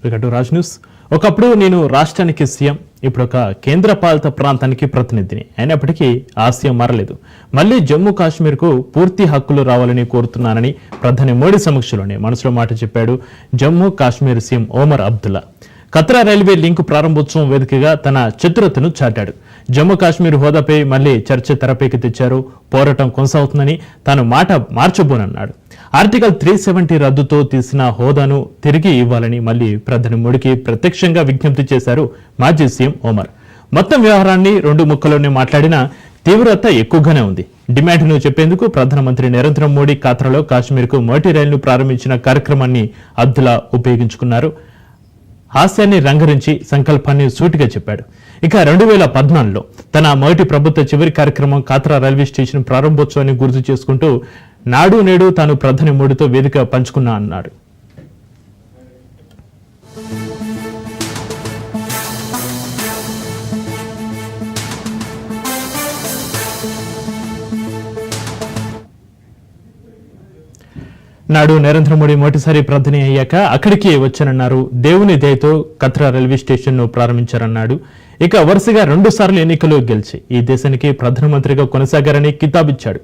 Welcome to Raj news. ఒకప్పుడు నేను రాష్ట్రానికి సీఎం, ఇప్పుడు ఒక కేంద్ర పాలిత ప్రాంతానికి ప్రతినిధిని. అయినప్పటికీ ఆశయం మారలేదు. మళ్లీ జమ్మూ కాశ్మీర్కు పూర్తి హక్కులు రావాలని కోరుతున్నానని ప్రధాని మోడీ సమక్షంలోనే మనసులో మాట చెప్పాడు Jammu Kashmir CM Omar Abdullah. Katra railway link ప్రారంభోత్సవం వేదికగా తన చతురతను చాటాడు. జమ్మూ కాశ్మీర్ హోదాపై మళ్లీ చర్చ తెరపైకి తెచ్చారు. పోరాటం కొనసాగుతుందని తాను మాట మార్చబోనన్నాడు. ఆర్టికల్ 370 రద్దుతో తీసిన హోదాను తిరిగి ఇవ్వాలని మళ్లీ ప్రధాని మోడీకి ప్రత్యక్షంగా విజ్ఞప్తి చేశారు మాజీ సీఎం ఒమర్. మొత్తం వ్యవహారాన్ని 2 ముక్కలోనే మాట్లాడినా తీవ్రత ఎక్కువగానే ఉంది. డిమాండ్ను చెప్పేందుకు ప్రధానమంత్రి నరేంద్ర మోడీ ఖాతాలో కాశ్మీర్కు మొదటి రైలును ప్రారంభించిన కార్యక్రమాన్ని అబ్దుల్లా ఉపయోగించుకున్నారు. హాస్యాన్ని రంగరించి సంకల్పాన్ని సూటిగా చెప్పాడు. ఇక 2014లో తన మొదటి ప్రభుత్వ చివరి కార్యక్రమం కాత్రా రైల్వే స్టేషన్ ప్రారంభోత్సవాన్ని గుర్తు చేసుకుంటూ నాడు నేడు తాను ప్రధాని మోడీతో వేదిక పంచుకున్నా అన్నాడు. నాడు నరేంద్ర మోడీ మొదటిసారి ప్రధాని అయ్యాక అక్కడికి వచ్చానన్నారు. దేవుని దయతో కత్రా రైల్వే స్టేషన్ ను ప్రారంభించారన్నాడు. ఇక వరుసగా 2 సార్లు ఎన్నికలు గెలిచి ఈ దేశానికి ప్రధానమంత్రిగా కొనసాగారని కితాబిచ్చాడు.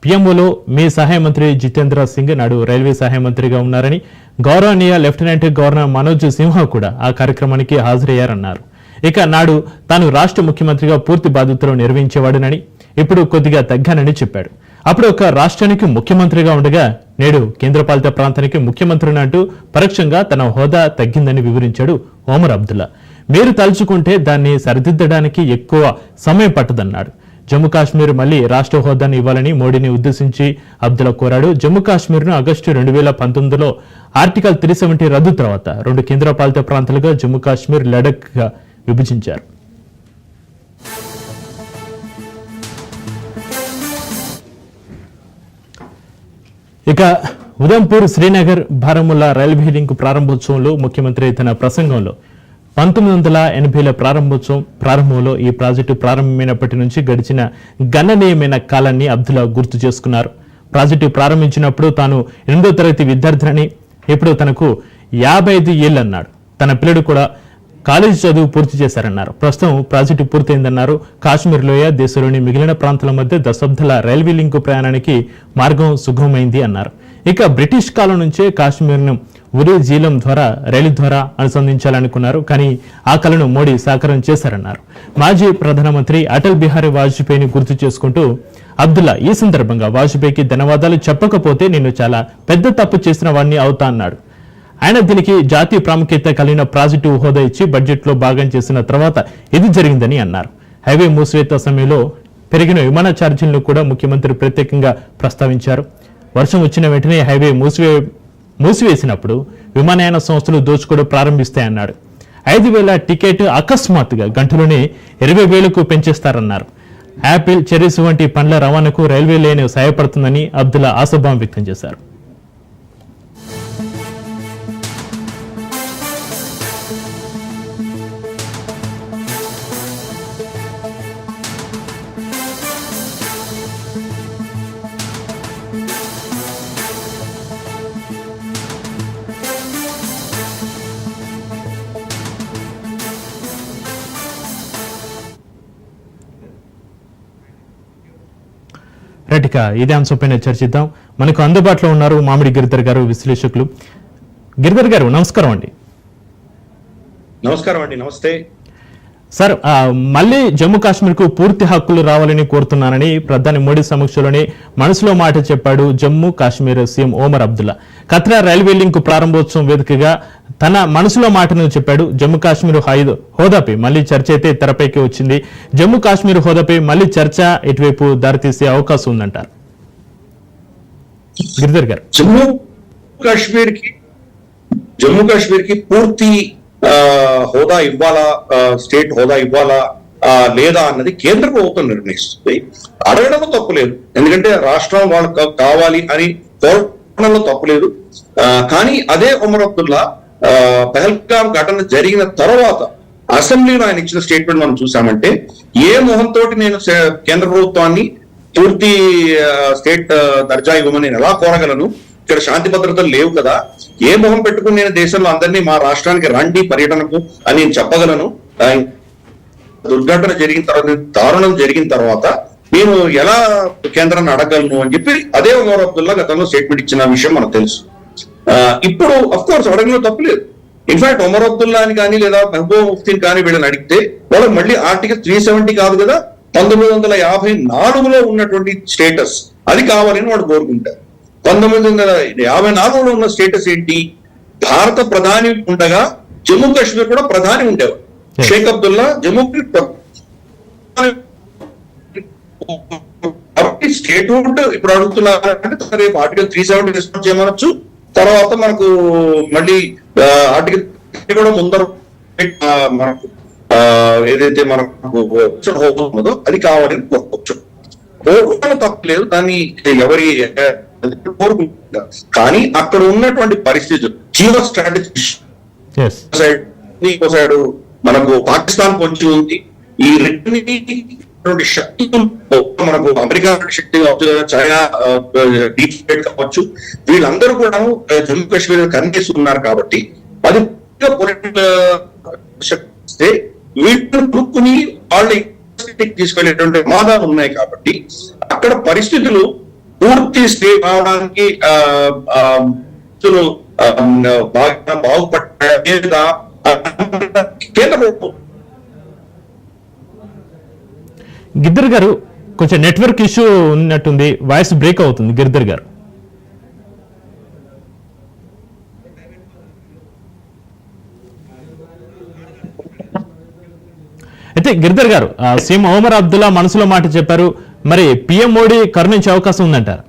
పిఎంఓలో మీ సహాయ మంత్రి జితేంద్ర సింగ్ నాడు రైల్వే సహాయ మంత్రిగా ఉన్నారని, గౌరవనీయ లెఫ్టినెంట్ గవర్నర్ మనోజ్ సిన్హా కూడా ఆ కార్యక్రమానికి హాజరయ్యారన్నారు. ఇక నాడు తాను రాష్ట్ర ముఖ్యమంత్రిగా పూర్తి బాధ్యతలు నిర్వహించేవాడనని, ఇప్పుడు కొద్దిగా తగ్గానని చెప్పాడు. అప్పుడు ఒక రాష్ట్రానికి ముఖ్యమంత్రిగా ఉండగా నేడు కేంద్రపాలిత ప్రాంతానికి ముఖ్యమంత్రిని అంటూ పరోక్షంగా తన హోదా తగ్గిందని వివరించాడు ఒమర్ అబ్దుల్లా. మీరు తలుచుకుంటే దాన్ని సరిదిద్దడానికి ఎక్కువ సమయం పట్టదన్నాడు. జమ్మూ కాశ్మీర్ మళ్లీ రాష్ట్ర హోదాను ఇవ్వాలని మోడీని ఉద్దేశించి అబ్దుల్లా కోరాడు. జమ్మూ కాశ్మీర్ను ఆగస్టు 2019లో ఆర్టికల్ 370 రద్దు తర్వాత 2 కేంద్రపాలిత ప్రాంతాలుగా జమ్మూ కాశ్మీర్, లడఖ్ గా విభజించారు. ఇక ఉదంపూర్ శ్రీనగర్ బారాముల్లా రైల్వే లింక్ ప్రారంభోత్సవంలో ముఖ్యమంత్రి తన ప్రసంగంలో 1980ల ప్రారంభంలో ఈ ప్రాజెక్టు ప్రారంభమైనప్పటి నుంచి గడిచిన గణనీయమైన కాలాన్ని అబ్దుల్లా గుర్తు చేసుకున్నారు. ప్రాజెక్టు ప్రారంభించినప్పుడు తాను 8వ తరగతి విద్యార్థినని, ఇప్పుడు తనకు 55 ఏళ్లన్నాడు. తన పిల్లడు కూడా కాలేజీ చదువు పూర్తి చేశారన్నారు. ప్రస్తుతం ప్రాజెక్టు పూర్తయిందన్నారు. కాశ్మీర్ లోయ దేశంలోని మిగిలిన ప్రాంతాల మధ్య దశాబ్దాల రైల్వే లింకు ప్రయాణానికి మార్గం సుగమమైంది అన్నారు. ఇక బ్రిటిష్ కాలం నుంచే కాశ్మీర్ను ఉరి జీలం ద్వారా రైలు ద్వారా అనుసంధించాలనుకున్నారు. కానీ ఆ కలను మోడీ సాకారం చేశారన్నారు. మాజీ ప్రధానమంత్రి అటల్ బిహారీ వాజ్పేయిని గుర్తు చేసుకుంటూ అబ్దుల్లా ఈ సందర్భంగా వాజ్పేయికి ధన్యవాదాలు చెప్పకపోతే నేను చాలా పెద్ద తప్పు చేసిన వాడిని అవుతా అన్నాడు. ఆయన దీనికి జాతీయ ప్రాముఖ్యత కలిగిన ప్రాజెక్టు హోదా ఇచ్చి బడ్జెట్లో భాగం చేసిన తర్వాత ఇది జరిగిందని అన్నారు. హైవే మూసివేత సమయంలో పెరిగిన విమాన ఛార్జీలను కూడా ముఖ్యమంత్రి ప్రత్యేకంగా ప్రస్తావించారు. వర్షం వచ్చిన వెంటనే హైవే మూసివేసినప్పుడు విమానయాన సంస్థలు దోచుకోవడం ప్రారంభిస్తాయన్నాడు. 5,000 టికెట్ అకస్మాత్తుగా గంటలోనే 20,000కు పెంచేస్తారన్నారు. యాపిల్, చెర్రీస్ వంటి పండ్ల రవాణాకు రైల్వే లైన్ సహాయపడుతుందని అబ్దుల్లా ఆశాభావం వ్యక్తం చేశారు. రైట్, ఇదే అంశంపైన చర్చిద్దాం. మనకు అందుబాటులో ఉన్నారు మామిడి గిరిధర్ గారు, విశ్లేషకులు. గిరిధర్ గారు నమస్కారం అండి. నమస్కారం అండి. నమస్తే సార్. మళ్ళీ జమ్మూ కాశ్మీర్ కు పూర్తి హక్కులు రావాలని కోరుతున్నానని ప్రధాని మోడీ సమక్షంలోనే మనసులో మాట చెప్పాడు Jammu Kashmir CM Omar Abdullah. Katra railway link ప్రారంభోత్సవం వేదికగా తన మనసులో మాటను చెప్పాడు. జమ్మూ కాశ్మీర్ హోదాపై మళ్లీ చర్చ అయితే తెరపైకి వచ్చింది. జమ్మూ కాశ్మీర్ హోదాపై మళ్లీ చర్చ ఎటువైపు దారితీసే అవకాశం ఉందంటారు గిరిధర్ గారు? జమ్మూ కాశ్మీర్ కి పూర్తి హోదా ఇవ్వాలా, స్టేట్ హోదా ఇవ్వాలా లేదా అన్నది కేంద్ర ప్రభుత్వం నిర్ణయిస్తుంది. అడగడంలో తప్పులేదు, ఎందుకంటే రాష్ట్రం వాళ్ళకు కావాలి అని కోరడంలో తప్పులేదు. కానీ అదే ఒమర్ అబ్దుల్లా పహల్గాం ఘటన జరిగిన తర్వాత అసెంబ్లీలో ఆయన ఇచ్చిన స్టేట్మెంట్ మనం చూసామంటే, ఏ మొహంతో నేను కేంద్ర ప్రభుత్వాన్ని పూర్తి స్టేట్ దర్జా ఇవ్వమని నేను ఎలా కోరగలను, ఇక్కడ శాంతి భద్రతలు లేవు కదా, ఏ మొహం పెట్టుకుని నేను దేశంలో అందరినీ మా రాష్ట్రానికి రండి పర్యటనకు అని నేను చెప్పగలను? దుర్ఘటన జరిగిన తర్వాత, దారుణం జరిగిన తర్వాత నేను ఎలా కేంద్రాన్ని అడగలను అని చెప్పి అదే ఉమర్ అబ్దుల్లా గతంలో స్టేట్మెంట్ ఇచ్చిన విషయం మనకు తెలుసు. ఇప్పుడు అఫ్ కోర్స్ అడగడం తప్పులేదు. ఇన్ఫాక్ట్ ఉమర్ అబ్దుల్లాని కానీ లేదా మహబూబ్ ముఫ్తీని కానీ వీళ్ళని అడిగితే వాళ్ళకి మళ్ళీ ఆర్టికల్ 370 కాదు కదా, 1954లో ఉన్నటువంటి స్టేటస్ అది కావాలని వాడు కోరుకుంటారు. 1954లో ఉన్న స్టేటస్ ఏంటి? భారత ప్రధాని ఉండగా జమ్మూ కాశ్మీర్ కూడా ప్రధాని ఉండేవాడు. షేక్ అబ్దుల్లా జమ్మూ స్టేట్ ఇప్పుడు అడుగుతున్నారంటే రేపు ఆర్టికల్ 370 రెస్పాన్స్ చేయమనొచ్చు. తర్వాత మనకు మళ్ళీ ఆర్టికల్ కూడా ముందర మనకు ఏదైతే మనకు ఉన్నదో అది కావాలని కోరుకోవచ్చు. కోరుకోవడం తప్పలేదు, దాన్ని ఎవరి కోరుకుంటారు. కానీ అక్కడ ఉన్నటువంటి పరిస్థితులు జియో స్ట్రాటజీ సైడ్ మనకు పాకిస్తాన్ పొంచి ఉంది. ఈ రెండు శక్తులు మనకు అమెరికా శక్తి కావచ్చు, చైనా డీప్ స్టేట్ కావచ్చు, వీళ్ళందరూ కూడా జమ్మూ కాశ్మీర్ కన్నేసి ఉన్నారు. కాబట్టి అది వీళ్ళని కొనుక్కుని వాళ్ళు తీసుకెళ్లేటువంటి ప్రమాదాలు ఉన్నాయి. కాబట్టి అక్కడ పరిస్థితులు పూర్తి స్టేట్ అవడానికి బాగా బాగుపడ్డా కేంద్ర ప్రభుత్వం. గిద్దర్ గారు, కొంచెం నెట్వర్క్ ఇష్యూ ఉన్నట్టుంది, వాయిస్ బ్రేక్ అవుతుంది. గిద్దర్ గారు, అయితే గిద్దర్ గారు, సీఎం ఒమర్ అబ్దుల్లా మనసులో మాట చెప్పారు, మరి పిఎం మోడీ కరుణించే అవకాశం ఉందంటారు?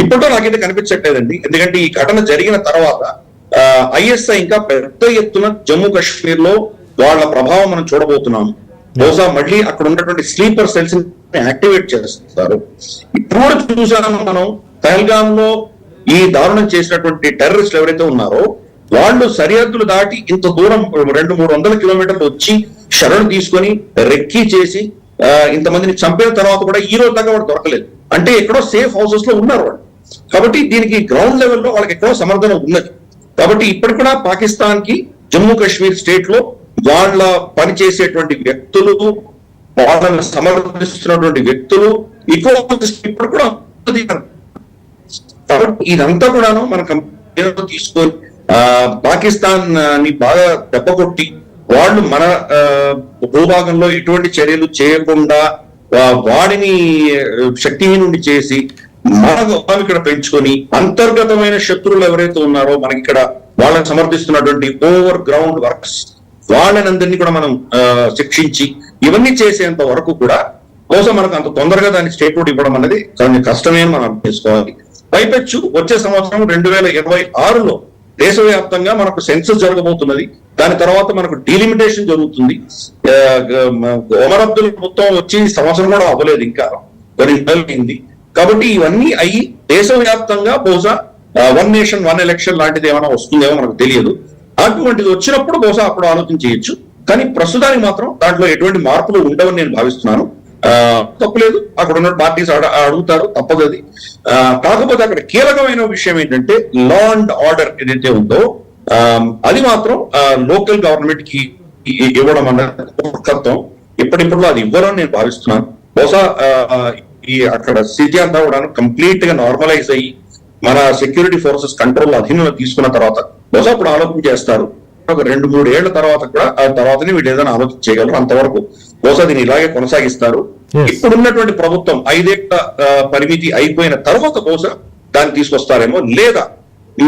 ఇప్పట్లో నాకైతే కనిపించట్లేదండి. ఎందుకంటే ఈ ఘటన జరిగిన తర్వాత ఐఎస్ఐ ఇంకా పెద్ద ఎత్తున జమ్మూ కాశ్మీర్ లో వాళ్ళ ప్రభావం మనం చూడబోతున్నాము. బహుశా మళ్ళీ అక్కడ ఉన్నటువంటి స్లీపర్ సెల్స్ యాక్టివేట్ చేస్తారు. ఇప్పుడు చూసాము మనం పహల్గామ్ లో ఈ దారుణం చేసినటువంటి టెర్రరిస్టులు ఎవరైతే ఉన్నారో వాళ్ళు సరిహద్దులు దాటి ఇంత దూరం 200-300 కిలోమీటర్లు వచ్చి శరణు తీసుకొని రెక్కీ చేసి ఇంతమందిని చంపిన తర్వాత కూడా ఈ రోజు దాకా వాడు దొరకలేదు. అంటే ఎక్కడో సేఫ్ హౌసెస్ లో ఉన్నారు వాళ్ళు. కాబట్టి దీనికి గ్రౌండ్ లెవెల్లో వాళ్ళకి ఎక్కడో సమర్థన ఉన్నది. కాబట్టి ఇప్పటికి కూడా పాకిస్తాన్ కి జమ్మూ కాశ్మీర్ స్టేట్ లో వాళ్ళ పనిచేసేటువంటి వ్యక్తులు, వాళ్ళని సమర్థిస్తున్నటువంటి వ్యక్తులు ఇప్పుడు కూడా. కాబట్టి ఇదంతా కూడాను మనం తీసుకొని పాకిస్తాన్ ని బాగా దెబ్బకొట్టి వాళ్ళు మన భూభాగంలో ఎటువంటి చర్యలు చేయకుండా వాడిని శక్తిహీనుండి చేసి మన ఇక్కడ పెంచుకొని అంతర్గతమైన శత్రువులు ఎవరైతే ఉన్నారో మనకి ఇక్కడ వాళ్ళని సమర్థిస్తున్నటువంటి ఓవర్ గ్రౌండ్ వర్క్స్ వాళ్ళని అందరినీ కూడా మనం శిక్షించి ఇవన్నీ చేసేంత వరకు కూడా బహుశా మనకు అంత తొందరగా దానికి స్టేట్మెంట్ ఇవ్వడం అనేది కొంచెం కష్టమే మనం అర్థం చేసుకోవాలి. పైపెచ్చు వచ్చే సంవత్సరం 2026లో దేశవ్యాప్తంగా మనకు సెన్సస్ జరగబోతున్నది. దాని తర్వాత మనకు డీలిమిటేషన్ జరుగుతుంది. ఒమర్ అబ్దుల్ మొత్తం వచ్చి సంవత్సరం కూడా అవ్వలేదు, ఇంకా కొన్ని నెలలైంది. కాబట్టి ఇవన్నీ అయ్యి దేశవ్యాప్తంగా బహుశా 1 నేషన్ 1 ఎలక్షన్ లాంటిది ఏమైనా వస్తుందేమో మనకు తెలియదు. అటువంటిది వచ్చినప్పుడు బహుశా అప్పుడు ఆలోచన చేయొచ్చు. కానీ ప్రస్తుతానికి మాత్రం దాంట్లో ఎటువంటి మార్పులు ఉండవని నేను భావిస్తున్నాను. తప్పులేదు, అక్కడ ఉన్న పార్టీస్ అడుగుతారు, తప్పదు అది. కాకపోతే అక్కడ కీలకమైన విషయం ఏంటంటే లా అండ్ ఆర్డర్ ఏదైతే ఉందో అది మాత్రం లోకల్ గవర్నమెంట్ కి ఇవ్వడం అన్నది మూర్ఖత్వం. ఇప్పటిలో అది ఇవ్వరని నేను భావిస్తున్నాను. బహుశా ఈ అక్కడ స్థితి అంతా కూడా కంప్లీట్ గా నార్మలైజ్ అయ్యి మన సెక్యూరిటీ ఫోర్సెస్ కంట్రోల్ అధీనంలో తీసుకున్న తర్వాత బహుశా అప్పుడు ఆలోచన చేస్తారు. ఒక 2-3 ఏళ్ల తర్వాత కూడా ఆ తర్వాతనే వీళ్ళు ఏదైనా ఆలోచన చేయగలరు. అంతవరకు బహుశా దీన్ని ఇలాగే కొనసాగిస్తారు. ఇప్పుడున్నటువంటి ప్రభుత్వం 5 ఏళ్ల పరిమితి అయిపోయిన తర్వాత బహుశా దాన్ని తీసుకొస్తారేమో. లేదా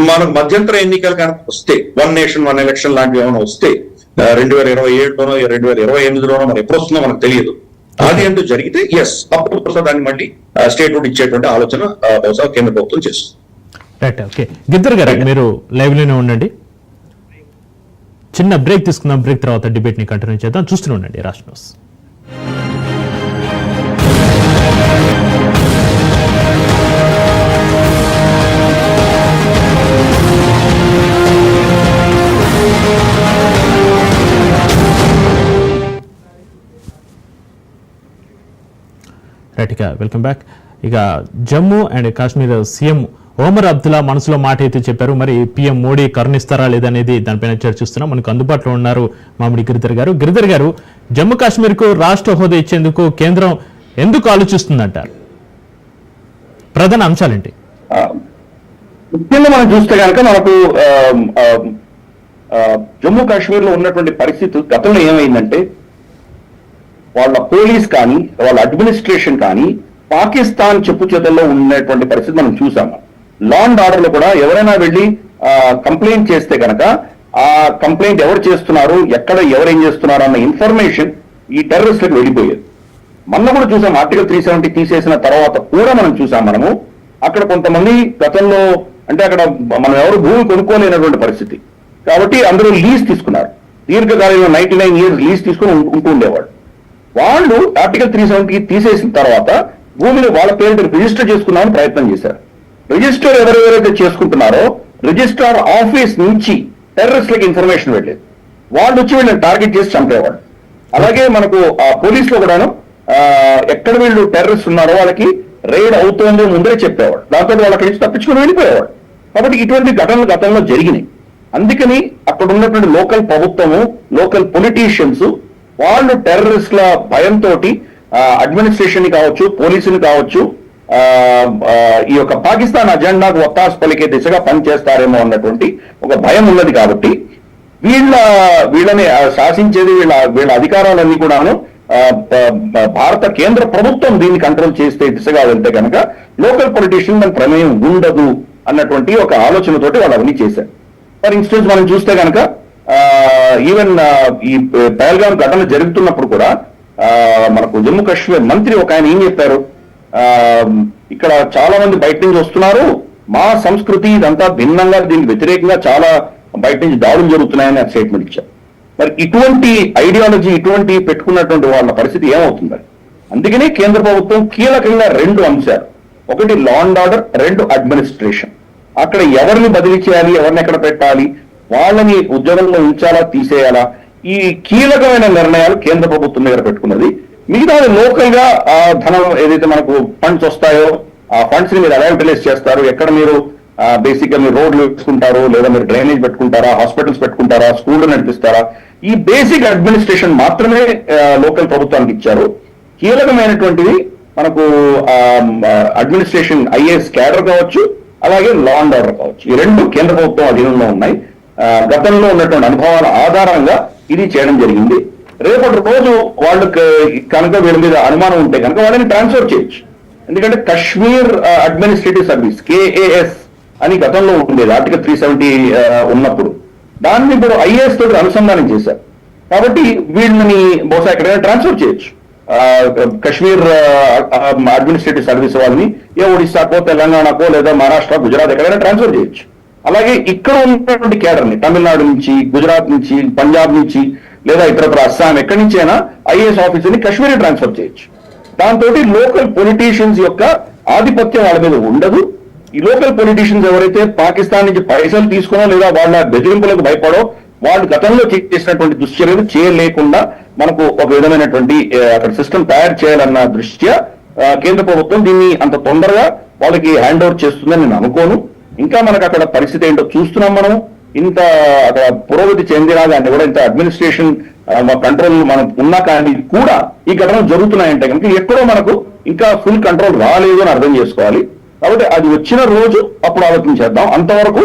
మనకు మధ్యంతర ఎన్నికలు కనుక వస్తే 1 నేషన్ 1 ఎలక్షన్ లాంటివి ఏమైనా వస్తే 2027లోనో 2028లోనో మరి ఎప్పుడు వస్తుందో మనకు తెలియదు. అది ఎందుకు జరిగితే అప్పుడు బహుశా దాన్ని మళ్ళీ స్టేట్మెంట్ ఇచ్చేటువంటి ఆలోచన బహుశా కేంద్ర ప్రభుత్వం చేస్తుంది. Right, okay. గిద్దర్ గారు, మీరు లైవ్ లోనే ఉండండి. చిన్న బ్రేక్ తీసుకుందాం. బ్రేక్ తర్వాత డిబేట్ ని కంటిన్యూ చేద్దాం. చూస్తూనే ఉండండి రాష్ట్ర న్యూస్. రైట్, ఇక వెల్కమ్ బ్యాక్. ఇక జమ్మూ అండ్ కాశ్మీర్ సీఎం ఓమర్ అబ్దుల్లా మనసులో మాట అయితే చెప్పారు. మరి పీఎం మోడీ కరుణిస్తారా లేదనేది దానిపైన చర్చిస్తున్నాం. మనకు అందుబాటులో ఉన్నారు మామిడి గిరిధర్ గారు. గిరిధర్ గారు, జమ్మూ కాశ్మీర్ కు రాష్ట్ర హోదా ఇచ్చేందుకు కేంద్రం ఎందుకు ఆలోచిస్తుందంటారు? ప్రధాన అంశాలేంటి? ముఖ్యంగా మనం చూస్తే కనుక మనకు జమ్మూ కాశ్మీర్ లో ఉన్నటువంటి పరిస్థితి గతంలో ఏమైందంటే వాళ్ళ పోలీస్ కానీ వాళ్ళ అడ్మినిస్ట్రేషన్ కానీ పాకిస్తాన్ చెప్పు చేతుల్లో ఉన్నటువంటి పరిస్థితి మనం చూసాము. లా అండ్ ఆర్డర్ లో కూడా ఎవరైనా వెళ్ళి కంప్లైంట్ చేస్తే కనుక ఆ కంప్లైంట్ ఎవరు చేస్తున్నారు, ఎక్కడ ఎవరేం చేస్తున్నారు అన్న ఇన్ఫర్మేషన్ ఈ టెర్రరిస్టులకు వెళ్ళిపోయేది. మొన్న కూడా చూసాం, ఆర్టికల్ 370 తీసేసిన తర్వాత కూడా మనం చూసాం. మనము అక్కడ కొంతమంది గతంలో అంటే అక్కడ మనం ఎవరు భూమి కొనుక్కోలేనటువంటి పరిస్థితి కాబట్టి అందరూ లీజ్ తీసుకున్నారు. దీర్ఘకాలంలో 99 years లీజ్ తీసుకుని ఉంటూ ఉండేవాడు. వాళ్ళు ఆర్టికల్ 370 తీసేసిన తర్వాత భూమిని వాళ్ళ పేరు రిజిస్టర్ చేసుకున్నామని ప్రయత్నం చేశారు. రిజిస్టర్ ఎవరెవరైతే చేసుకుంటున్నారో రిజిస్ట్రార్ ఆఫీస్ నుంచి టెర్రరిస్టులకు ఇన్ఫర్మేషన్ వెళ్ళేది. వాళ్ళు వచ్చి వీళ్ళని టార్గెట్ చేసి చంపేవాడు. అలాగే మనకు ఆ పోలీసులో కూడాను ఎక్కడ వీళ్ళు టెర్రరిస్ట్ ఉన్నారో వాళ్ళకి రైడ్ అవుతుందో ముందే చెప్పేవాడు. దాంతో వాళ్ళు అక్కడి నుంచి తప్పించుకుని వెళ్ళిపోయేవాడు. కాబట్టి ఇటువంటి ఘటనలు గతంలో జరిగినాయి. అందుకని అక్కడ ఉన్నటువంటి లోకల్ ప్రభుత్వము, లోకల్ పొలిటీషియన్స్ వాళ్ళు టెర్రరిస్టుల భయంతో అడ్మినిస్ట్రేషన్ ని కావచ్చు, పోలీసుని కావచ్చు, ఈ యొక్క పాకిస్తాన్ అజెండాకు ఒత్తాసు పలికే దిశగా పనిచేస్తారేమో అన్నటువంటి ఒక భయం ఉన్నది. కాబట్టి వీళ్ళని శాసించేది వీళ్ళ అధికారాలన్నీ కూడాను భారత కేంద్ర ప్రభుత్వం దీన్ని కంట్రోల్ చేస్తే దిశగా వెళ్తే కనుక లోకల్ పొలిటీషియన్ దాని ప్రమేయం ఉండదు అన్నటువంటి ఒక ఆలోచనతోటి వాళ్ళు అవన్నీ చేశారు. ఫర్ ఇన్స్టెన్స్ మనం చూస్తే కనుక ఈవెన్ ఈ పహల్గాం ఘటన జరుగుతున్నప్పుడు కూడా మనకు జమ్మూ కాశ్మీర్ మంత్రి ఒక ఆయన ఏం చెప్పారు, ఇక్కడ చాలా మంది బయట నుంచి వస్తున్నారు, మా సంస్కృతి ఇదంతా భిన్నంగా, దీనికి వ్యతిరేకంగా చాలా బయట నుంచి దాడులు జరుగుతున్నాయని స్టేట్మెంట్ ఇచ్చారు. మరి ఇటువంటి ఐడియాలజీ ఇటువంటి పెట్టుకున్నటువంటి వాళ్ళ పరిస్థితి ఏమవుతుంది? అందుకనే కేంద్ర ప్రభుత్వం కీలకంగా 2 అంశాలు, ఒకటి లా అండ్ ఆర్డర్, 2 అడ్మినిస్ట్రేషన్. అక్కడ ఎవరిని బదిలీ చేయాలి, ఎవరిని ఎక్కడ పెట్టాలి, వాళ్ళని ఉద్యోగంలో ఉంచాలా తీసేయాలా, ఈ కీలకమైన నిర్ణయాలు కేంద్ర ప్రభుత్వం దగ్గర పెట్టుకున్నది. మిగతా లోకల్ గా ఆ ధనం ఏదైతే మనకు ఫండ్స్ వస్తాయో ఆ ఫండ్స్ ని మీరు ఎలా యూటిలైజ్ చేస్తారు, ఎక్కడ మీరు బేసిక్ గా మీరు రోడ్లు పెట్టుకుంటారు, లేదా మీరు డ్రైనేజ్ పెట్టుకుంటారా, హాస్పిటల్స్ పెట్టుకుంటారా, స్కూళ్ళు నడిపిస్తారా, ఈ బేసిక్ అడ్మినిస్ట్రేషన్ మాత్రమే లోకల్ ప్రభుత్వానికి ఇచ్చారు. కీలకమైనటువంటిది మనకు అడ్మినిస్ట్రేషన్ ఐఏఎస్ క్యాడర్ కావచ్చు, అలాగే లా అండ్ ఆర్డర్ కావచ్చు, ఈ 2 కేంద్ర ప్రభుత్వం అధీనంలో ఉన్నాయి. గతంలో ఉన్నటువంటి అనుభవాల ఆధారంగా ఇది చేయడం జరిగింది. రేపటి రోజు వాళ్ళకి కనుక వీళ్ళ మీద అనుమానం ఉంటే కనుక వాళ్ళని ట్రాన్స్ఫర్ చేయొచ్చు. ఎందుకంటే కశ్మీర్ అడ్మినిస్ట్రేటివ్ సర్వీస్ KAS అని గతంలో ఉండేది ఆర్టికల్ 370 ఉన్నప్పుడు, దాన్ని ఇప్పుడు IAS తోటి అనుసంధానం చేశారు. కాబట్టి వీళ్ళని బహుశా ఎక్కడైనా ట్రాన్స్ఫర్ చేయొచ్చు. కశ్మీర్ అడ్మినిస్ట్రేటివ్ సర్వీస్ వాళ్ళని ఒడిశాకో, తెలంగాణకో, లేదా మహారాష్ట్ర, గుజరాత్ ఎక్కడైనా ట్రాన్స్ఫర్ చేయొచ్చు. అలాగే ఇక్కడ ఉన్నటువంటి కేడర్ని తమిళనాడు నుంచి, గుజరాత్ నుంచి, పంజాబ్ నుంచి, లేదా ఇతరత్ర అస్సాం ఎక్కడి నుంచి అయినా IAS ఆఫీసర్ని కాశ్మీర్ ట్రాన్స్ఫర్ చేయొచ్చు. దాంతో లోకల్ పొలిటీషియన్స్ యొక్క ఆధిపత్యం వాళ్ళ మీద ఉండదు. ఈ లోకల్ పొలిటీషియన్స్ ఎవరైతే పాకిస్తాన్ నుంచి పైసలు తీసుకునో లేదా వాళ్ళ బెదిరింపులకు భయపడో వాళ్ళు గతంలో చేసినటువంటి దుశ్చర్యలు చేయలేకుండా మనకు ఒక విధమైనటువంటి అక్కడ సిస్టమ్ తయారు చేయాలన్న దృష్ట్యా కేంద్ర ప్రభుత్వం దీన్ని అంత తొందరగా వాళ్ళకి హ్యాండ్ ఓవర్ చేస్తుందని నేను అనుకోను. ఇంకా మనకు అక్కడ పరిస్థితి ఏంటో చూస్తున్నాం. మనం ఇంత అక్కడ పురోగతి చెందినా కానీ కూడా ఇంత అడ్మినిస్ట్రేషన్ కంట్రోల్ మనం ఉన్నా కానీ కూడా ఈ ఘటనలు జరుగుతున్నాయంటే కనుక ఎక్కడో మనకు ఇంకా ఫుల్ కంట్రోల్ రాలేదు అని అర్థం చేసుకోవాలి. కాబట్టి అది వచ్చిన రోజు అప్పుడు ఆలోచించేద్దాం. అంతవరకు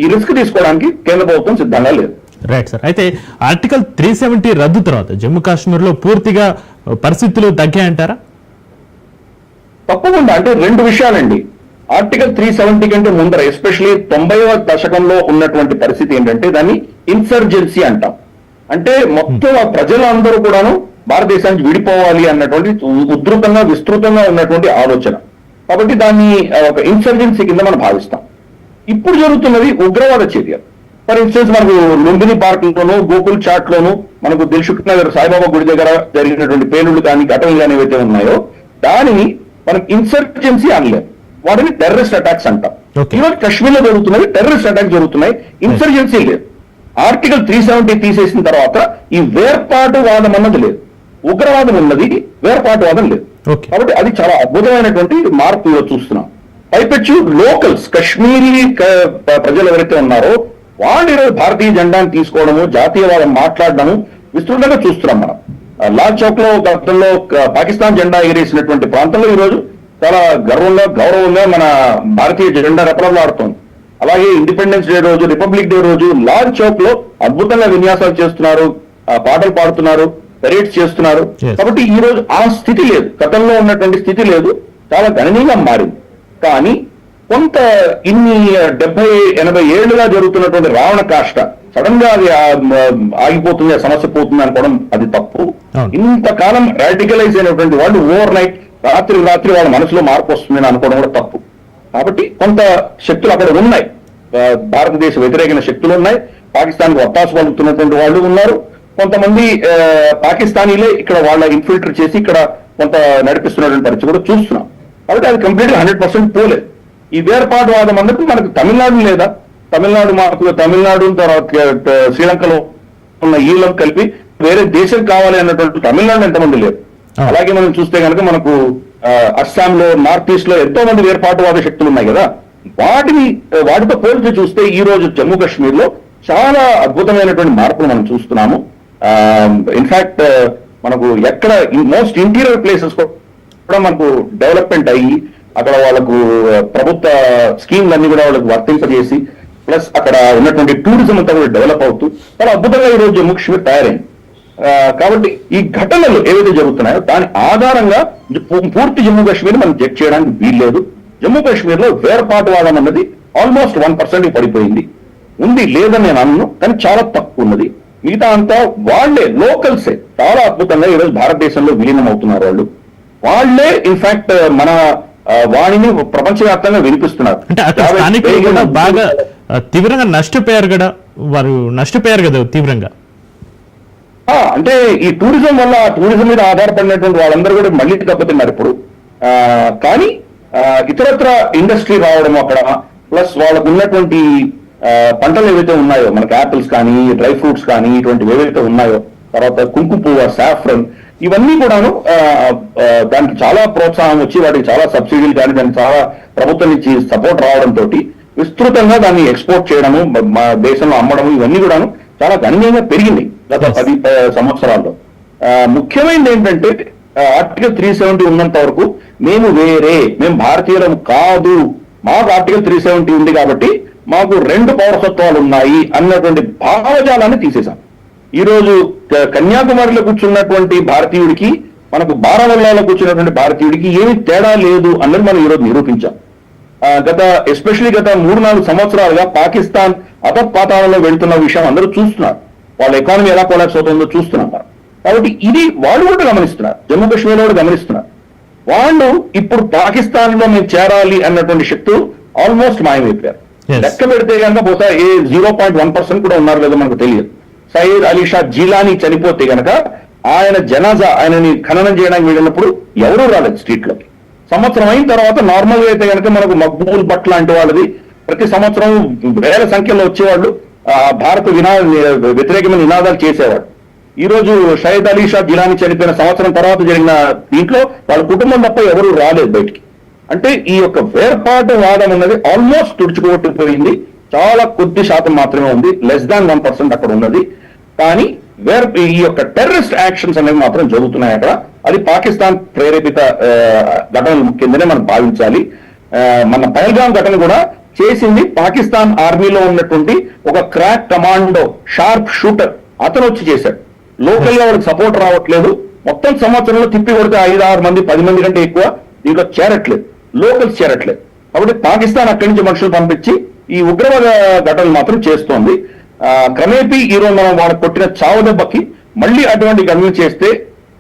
ఈ రిస్క్ తీసుకోవడానికి కేంద్ర ప్రభుత్వం సిద్ధంగా లేదు. Right sir. అయితే ఆర్టికల్ 370 రద్దు తర్వాత జమ్మూ కాశ్మీర్ లో పూర్తిగా పరిస్థితులు తగ్గాయంటారా? తప్పకుండా. అంటే 2 విషయాలండి. ఆర్టికల్ 370 కంటే ముందర ఎస్పెషలీ 90వ దశకంలో ఉన్నటువంటి పరిస్థితి ఏంటంటే దాన్ని ఇన్సర్జెన్సీ అంటాం. అంటే మొత్తం ఆ ప్రజలందరూ కూడాను భారతదేశానికి విడిపోవాలి అన్నటువంటి ఉధృతంగా విస్తృతంగా ఉన్నటువంటి ఆలోచన. కాబట్టి దాన్ని ఒక ఇన్సర్జెన్సీ కింద మనం భావిస్తాం. ఇప్పుడు జరుగుతున్నది ఉగ్రవాద చర్య. ఫర్ ఇన్స్టెన్స్ మనకు లుంబిని పార్క్ లోను, గోకుల్ చాట్ లోను, మనకు దిల్సుఖ్ నగర్ సాయిబాబా గుడి దగ్గర జరిగినటువంటి పేలుళ్లు కానీ ఘటనలు కానీ ఏవైతే ఉన్నాయో దానిని మనం ఇన్సర్జెన్సీ అనలేం, వాటిని టెర్రరిస్ట్ అటాక్స్ అంటాం. ఈరోజు కశ్మీర్ లో జరుగుతున్నది టెర్రరిస్ట్ అటాక్ జరుగుతున్నాయి, ఇన్సర్జెన్సీ లేదు. ఆర్టికల్ 370 తీసేసిన తర్వాత ఈ వేర్పాటువాదం అన్నది లేదు, ఉగ్రవాదం ఉన్నది, వేర్పాటువాదం లేదు. కాబట్టి అది చాలా అద్భుతమైనటువంటి మార్పు చూస్తున్నాం. పైపెచ్చు లోకల్స్ కశ్మీరీ ప్రజలు ఎవరైతే ఉన్నారో వాళ్ళు ఈరోజు భారతీయ జెండాను తీసుకోవడము, జాతీయవాదం మాట్లాడడము విస్తృతంగా చూస్తున్నాం మనం. లాల్ చౌక్ లో గతంలో పాకిస్తాన్ జెండా ఎగిరేసినటువంటి ప్రాంతంలో ఈరోజు చాలా గౌరవంగా మన భారతీయ జెండా రెపరెపలాడుతోంది. అలాగే ఇండిపెండెన్స్ డే రోజు, రిపబ్లిక్ డే రోజు లాల్ చౌక్ లో అద్భుతంగా విన్యాసాలు చేస్తున్నారు, పాటలు పాడుతున్నారు, పెరేడ్స్ చేస్తున్నారు. కాబట్టి ఈ రోజు ఆ స్థితి లేదు, గతంలో ఉన్నటువంటి స్థితి లేదు, చాలా గణనీయంగా మారింది. కానీ కొంత ఇన్ని 70-80 ఏళ్లుగా జరుగుతున్నటువంటి రావణ కాష్ట సడన్ గా అది ఆగిపోతుంది, సమస్య పోతుంది అనుకోవడం అది తప్పు. ఇంతకాలం రాడికలైజ్ అయినటువంటి వాళ్ళు ఓవర్ నైట్ రాత్రి వాళ్ళ మనసులో మార్పు వస్తుందని అనుకోవడం కూడా తప్పు. కాబట్టి కొంత శక్తులు అక్కడ ఉన్నాయి, భారతదేశ వ్యతిరేకమైన శక్తులు ఉన్నాయి, పాకిస్తాన్ కు ఒత్తాసు పలుకుతున్నటువంటి వాళ్ళు ఉన్నారు, కొంతమంది పాకిస్తానీలే ఇక్కడ వాళ్ళ ఇన్ఫిల్టర్ చేసి ఇక్కడ కొంత నడిపిస్తున్నటువంటి పరిస్థితి కూడా చూస్తున్నాం. కాబట్టి అది కంప్లీట్ 100% పోలేదు. ఈ వేర్పాటువాదం అన్నట్టు మనకు తమిళనాడు లేదా, తమిళనాడు తర్వాత శ్రీలంకలో ఉన్న ఈలం కలిపి వేరే దేశం కావాలి అన్నటువంటి తమిళనాడు ఎంతమంది లేరు. అలాగే మనం చూస్తే కనుక మనకు అస్సాంలో, నార్త్ ఈస్ట్ లో ఎంతో మంది వేర్పాటువాద శక్తులు ఉన్నాయి కదా, వాటితో పోల్చి చూస్తే ఈ రోజు జమ్మూ కాశ్మీర్ లో చాలా అద్భుతమైనటువంటి మార్పులు మనం చూస్తున్నాము. ఇన్ఫాక్ట్ మనకు ఎక్కడ మోస్ట్ ఇంటీరియర్ ప్లేసెస్ కూడా మనకు డెవలప్మెంట్ అయ్యి అక్కడ వాళ్ళకు ప్రభుత్వ స్కీమ్లన్నీ కూడా వాళ్ళకు వర్తింపజేసి ప్లస్ అక్కడ ఉన్నటువంటి టూరిజం అంతా కూడా డెవలప్ అవుతూ చాలా అద్భుతంగా ఈ రోజు జమ్మూ కాశ్మీర్ తయారైంది. కాబట్టి ఈ ఘటనలు ఏవైతే జరుగుతున్నాయో దాని ఆధారంగా పూర్తి జమ్మూ కాశ్మీర్ మనం జడ్జ్ చేయడానికి వీల్లేదు. జమ్మూ కాశ్మీర్ లో వేర్పాటువాదం అన్నది ఆల్మోస్ట్ 1% పడిపోయింది, ఉంది లేదని నేను అన్ను, కానీ చాలా తక్కువ ఉన్నది. మిగతా అంతా వాళ్లే లోకల్సే చాలా అద్భుతంగా ఈరోజు భారతదేశంలో విలీనం అవుతున్నారు. వాళ్లే ఇన్ఫాక్ట్ మన వాణిని ప్రపంచవ్యాప్తంగా వినిపిస్తున్నారు. అంటే అక్కడ స్థానికులు కూడా బాగా తీవ్రంగా నష్టపోయారు కదా, వారు నష్టపోయారు కదా తీవ్రంగా. అంటే ఈ టూరిజం వల్ల, టూరిజం మీద ఆధారపడినటువంటి వాళ్ళందరూ కూడా మళ్ళీ దెబ్బతిన్నారు ఇప్పుడు. కానీ ఇతరత్ర ఇండస్ట్రీ రావడం అక్కడ, ప్లస్ వాళ్ళకు ఉన్నటువంటి పంటలు ఏవైతే ఉన్నాయో మనకి యాపిల్స్ కానీ, డ్రై ఫ్రూట్స్ కానీ, ఇటువంటివి ఏవైతే ఉన్నాయో, తర్వాత కుంకుమ పువ్వు, సాఫ్రన్, ఇవన్నీ కూడాను దానికి చాలా ప్రోత్సాహం వచ్చి వాటికి చాలా సబ్సిడీలు కానీ దానికి చాలా ప్రభుత్వం నుంచి సపోర్ట్ రావడంతో విస్తృతంగా దాన్ని ఎక్స్పోర్ట్ చేయడము, మా దేశంలో అమ్మడము, ఇవన్నీ కూడాను చాలా గణనీయంగా పెరిగింది గత 10 సంవత్సరాల్లో. ముఖ్యమైనది ఏంటంటే ఆర్టికల్ 370 ఉన్నంత వరకు మేము భారతీయులం కాదు, మాకు ఆర్టికల్ 370 ఉంది కాబట్టి మాకు 2 పౌరసత్వాలు ఉన్నాయి అన్నటువంటి భావజాలాన్ని తీసేశాం. ఈ రోజు కన్యాకుమారిలో కూర్చున్నటువంటి భారతీయుడికి, మనకు బారాముల్లాలో కూర్చున్నటువంటి భారతీయుడికి ఏమి తేడా లేదు అన్నది మనం ఈరోజు నిరూపించాం. ఎస్పెషల్లీ గత 3-4 సంవత్సరాలుగా పాకిస్తాన్ అధపాతాళంలో వెళ్తున్న విషయం అందరూ చూస్తున్నారు, వాళ్ళ ఎకానమీ ఎలా కొలాప్స్ అవుతుందో చూస్తున్నారు. కాబట్టి ఇది వాళ్ళు కూడా గమనిస్తున్నారు, జమ్మూ కాశ్మీర్ కూడా గమనిస్తున్నారు. వాళ్ళు ఇప్పుడు పాకిస్తాన్ లో మేము చేరాలి అన్నటువంటి శక్తులు ఆల్మోస్ట్ మాయమైపోయారు. లెక్క పెడితే కనుక బహుశా 0.1% కూడా ఉన్నారు లేదో మనకు తెలియదు. సయీద్ అలీ షా జిలానీ చనిపోతే గనక ఆయన జనాజా, ఆయనని ఖననం చేయడానికి వెళ్ళినప్పుడు ఎవరూ రాలేదు స్ట్రీట్ లోకి. సంవత్సరం అయిన తర్వాత నార్మల్ గా అయితే కనుక మనకు మక్బూల్ భట్ లాంటి వాళ్ళది ప్రతి సంవత్సరం వేల సంఖ్యలో వచ్చేవాళ్ళు, భారత వ్యతిరేకమైన నినాదాలు చేసేవాడు. ఈ రోజు సయీద్ అలీ షా జిలానీ చనిపోయిన సంవత్సరం తర్వాత జరిగిన దీంట్లో వాళ్ళ కుటుంబం తప్ప ఎవరూ రాలేదు బయటికి. అంటే ఈ యొక్క వేర్పాటు వాదం ఉన్నది ఆల్మోస్ట్ తుడుచుకోబట్టిపోయింది, చాలా కొద్ది శాతం మాత్రమే ఉంది, less than 1% అక్కడ ఉన్నది. కానీ ఈ యొక్క టెర్రరిస్ట్ యాక్షన్స్ అనేవి మాత్రం జరుగుతున్నాయి అక్కడ. అది పాకిస్తాన్ ప్రేరేపిత ఘటనల కిందనే మనం భావించాలి. మన పహల్గాం ఘటన కూడా చేసింది పాకిస్తాన్ ఆర్మీలో ఉన్నటువంటి ఒక క్రాక్ కమాండో షార్ప్ షూటర్, అతను వచ్చి చేశాడు. లోకల్ గా వాళ్ళకి సపోర్ట్ రావట్లేదు, మొత్తం సంవత్సరంలో తిప్పి కొడితే 5-6 మంది 10 మంది కంటే ఎక్కువ దీంట్లో చేరట్లేదు, లోకల్స్ చేరట్లేదు. కాబట్టి పాకిస్తాన్ అక్కడి నుంచి మనుషులు పంపించి ఈ ఉగ్రవాద ఘటనలు మాత్రం చేస్తోంది. క్రమేపీ ఈరోజు మనం వాళ్ళకి కొట్టిన చావు దెబ్బకి మళ్ళీ అటువంటి ఘటనలు చేస్తే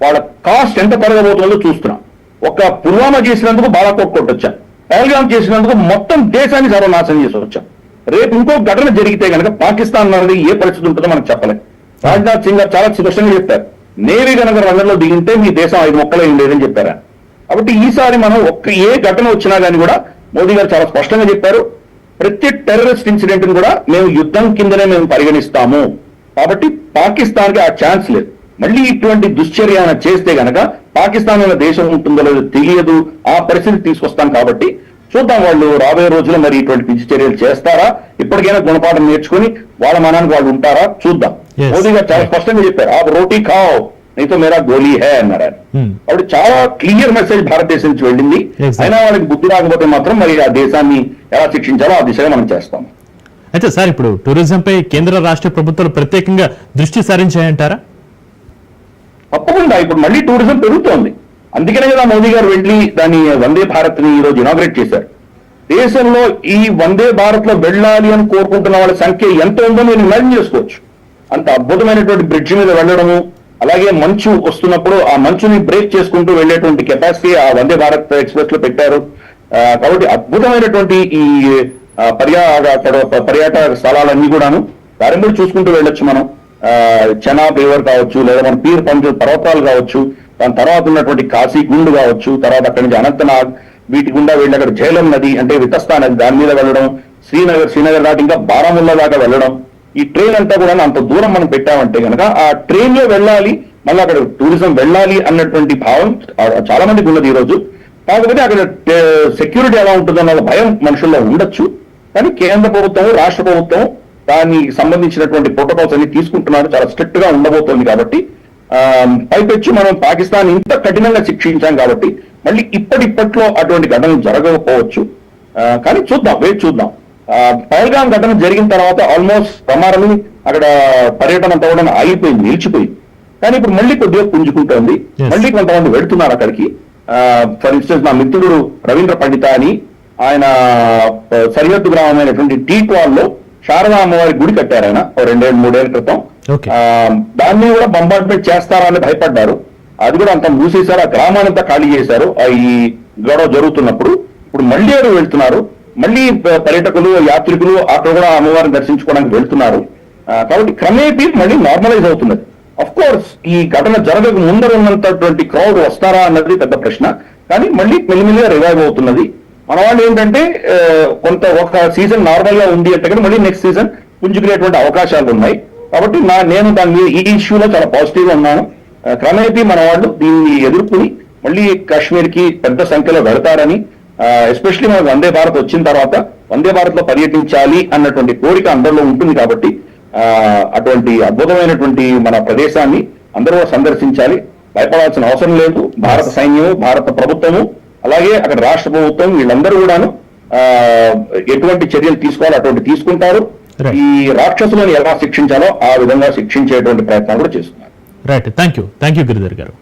వాళ్ళ కాస్ట్ ఎంత పెరగబోతుందో చూస్తున్నాం. ఒక పుల్వామా చేసినందుకు బాలాకోట్ కొట్టొచ్చాం, పహల్గాం చేసినందుకు మొత్తం దేశాన్ని సర్వనాశనం చేసి వచ్చాం. రేపు ఇంకో ఘటన జరిగితే కనుక పాకిస్తాన్ అనేది ఏ పరిస్థితి ఉంటుందో మనకు చెప్పలేం. రాజ్నాథ్ సింగ్ గారు చాలా స్పష్టంగా చెప్పారు, నేవీ కనుక రంగంలో దిగింటే మీ దేశం 5 ముక్కలు ఉండేదని చెప్పారు. కాబట్టి ఈసారి మనం ఏ ఘటన వచ్చినా కానీ కూడా మోదీ గారు చాలా స్పష్టంగా చెప్పారు, ప్రతి టెర్రరిస్ట్ ఇన్సిడెంట్ కూడా మేము యుద్ధం కిందనే మేము పరిగణిస్తాము. కాబట్టి పాకిస్తాన్ కి ఆ ఛాన్స్ లేదు. మళ్ళీ ఇటువంటి దుశ్చర్య చేస్తే గనక పాకిస్తాన్ అనే దేశం ఉంటుందో లేదో తెలియదు, ఆ పరిస్థితి తీసుకొస్తాం. కాబట్టి చూద్దాం వాళ్ళు రాబోయే రోజుల్లో మరి ఇటువంటి పిచ్చి చర్యలు చేస్తారా, ఇప్పటికైనా గుణపాఠం నేర్చుకుని వాళ్ళ మనానికి వాళ్ళు ఉంటారా చూద్దాం. Yes. మోదీ గారు చాలా స్పష్టంగా చెప్పారు, ఆ రోటీ ఖావ్ నీతో మేరా గోలీ హే అన్నారు ఆయన. కాబట్టి చాలా క్లియర్ మెసేజ్ భారతదేశం నుంచి వెళ్ళింది. Exactly. అయినా వాళ్ళకి బుద్ధి రాకపోతే మాత్రం మరి ఆ దేశాన్ని ఎలా శిక్షించాలో ఆ దిశగా మనం చేస్తాం. అయితే సార్ ఇప్పుడు టూరిజం పై కేంద్ర రాష్ట్ర ప్రభుత్వాలు ప్రత్యేకంగా దృష్టి సారించాయంటారా? తప్పకుండా ఇప్పుడు మళ్ళీ టూరిజం పెరుగుతోంది. అందుకనే కదా మోదీ గారు వెళ్ళి దాన్ని వందే భారత్ ని ఈ రోజు ఇనాగ్రేట్ చేశారు. దేశంలో ఈ వందే భారత్ లో వెళ్ళాలి అని కోరుకుంటున్న వాళ్ళ సంఖ్య ఎంత ఉందో మీరు ఇమాజిన్ చేసుకోవచ్చు. అంత అద్భుతమైనటువంటి బ్రిడ్జ్ మీద వెళ్ళడము, అలాగే మంచు వస్తున్నప్పుడు ఆ మంచుని బ్రేక్ చేసుకుంటూ వెళ్ళేటువంటి కెపాసిటీ ఆ వందే భారత్ ఎక్స్ప్రెస్ లో పెట్టారు. కాబట్టి అద్భుతమైనటువంటి ఈ పర్యాటక స్థలాలన్నీ కూడాను దాని కూడా చూసుకుంటూ వెళ్ళొచ్చు మనం. చెనాబ్ రివర్ కావచ్చు, లేదా మన పీర్ పంజు పర్వతాలు కావచ్చు, దాని తర్వాత ఉన్నటువంటి కాశీ గుండు కావచ్చు, తర్వాత అక్కడి నుంచి అనంతనాగ్, వీటి గుండా వెళ్ళి అక్కడ జైలం నది అంటే వితస్తా నది దాని మీద వెళ్ళడం, శ్రీనగర్ దాటి ఇంకా బారాముల్లా దాకా వెళ్ళడం. ఈ ట్రైన్ అంతా కూడా అంత దూరం మనం పెట్టామంటే కనుక ఆ ట్రైన్ లో వెళ్ళాలి, మళ్ళీ అక్కడ టూరిజం వెళ్ళాలి అన్నటువంటి భావం చాలా మందికి ఉన్నది ఈ రోజు. కాకపోతే అక్కడ సెక్యూరిటీ ఎలా ఉంటుందన్న భయం మనుషుల్లో ఉండొచ్చు. కానీ కేంద్ర ప్రభుత్వం, రాష్ట్ర ప్రభుత్వం దానికి సంబంధించినటువంటి ప్రోటోకాల్స్ అన్ని తీసుకుంటున్నారు, చాలా స్ట్రిక్ట్ గా ఉండబోతోంది. కాబట్టి పైపెచ్చి మనం పాకిస్తాన్ ఇంత కఠినంగా శిక్షించాం కాబట్టి మళ్ళీ ఇప్పటిలో అటువంటి ఘటనలు జరగకపోవచ్చు. కానీ చూద్దాం, వెయిట్ చూద్దాం. పహల్గాం ఘటన జరిగిన తర్వాత ఆల్మోస్ట్ ప్రమారమి అక్కడ పర్యటన అంతా కూడా ఆగిపోయింది, నిలిచిపోయింది. కానీ ఇప్పుడు మళ్ళీ కొద్దిగా పుంజుకుంటోంది, మళ్ళీ కొంతమంది వెళ్తున్నారు అక్కడికి. ఫర్ ఇన్స్టెన్స్ నా మిత్రుడు రవీంద్ర పండిత అని, ఆయన సరిహద్దు గ్రామమైనటువంటి టీక్వాల్లో శారదా అమ్మవారి గుడి కట్టారు ఆయన 2-3 ఏళ్ల క్రితం. దాన్ని కూడా బొంబార్డ్మెంట్ చేస్తారా అని భయపడ్డారు. అది కూడా అంత మూసేశారు, ఆ గ్రామానంతా ఖాళీ చేశారు ఈ గొడవ జరుగుతున్నప్పుడు. ఇప్పుడు మళ్ళీ ఎవరు వెళ్తున్నారు, మళ్ళీ పర్యాటకులు, యాత్రికులు అక్కడ కూడా అమ్మవారిని దర్శించుకోవడానికి వెళ్తున్నారు. కాబట్టి క్రమేపీ మళ్ళీ నార్మలైజ్ అవుతున్నది. అఫ్ కోర్స్ ఈ ఘటన జరగక ముందర ఉన్నటువంటి క్రౌడ్ వస్తారా అన్నది పెద్ద ప్రశ్న. కానీ మళ్ళీ మెల్లిమెల్లిగా రివైవ్ అవుతున్నది. మన వాళ్ళు ఏంటంటే ఒక సీజన్ నార్మల్ గా ఉంది అంటే కానీ మళ్ళీ నెక్స్ట్ సీజన్ పుంజుకునేటువంటి అవకాశాలు ఉన్నాయి. కాబట్టి నేను దాని మీద ఈ ఇష్యూలో చాలా పాజిటివ్ గా ఉన్నాను. క్రమేపీ మన వాళ్ళు దీన్ని ఎదుర్కొని మళ్ళీ కాశ్మీర్ కి పెద్ద సంఖ్యలో వెళతారని, ఎస్పెషల్లీ మనకు వందే భారత్ వచ్చిన తర్వాత వందే భారత్ లో పర్యటించాలి అన్నటువంటి కోరిక అందరిలో ఉంటుంది. కాబట్టి అటువంటి అద్భుతమైనటువంటి మన ప్రదేశాన్ని అందరూ సందర్శించాలి, భయపడాల్సిన అవసరం లేదు. భారత సైన్యము, భారత ప్రభుత్వము, అలాగే అక్కడ రాష్ట్ర ప్రభుత్వం వీళ్ళందరూ కూడాను ఎటువంటి చర్యలు తీసుకోవాలో అటువంటి తీసుకుంటారు. ఈ రాక్షసులను ఎలా శిక్షించాలో ఆ విధంగా శిక్షించేటువంటి ప్రయత్నాలు కూడా చేస్తున్నారు. రైట్, థ్యాంక్ యూ గిరిధర్ గారు.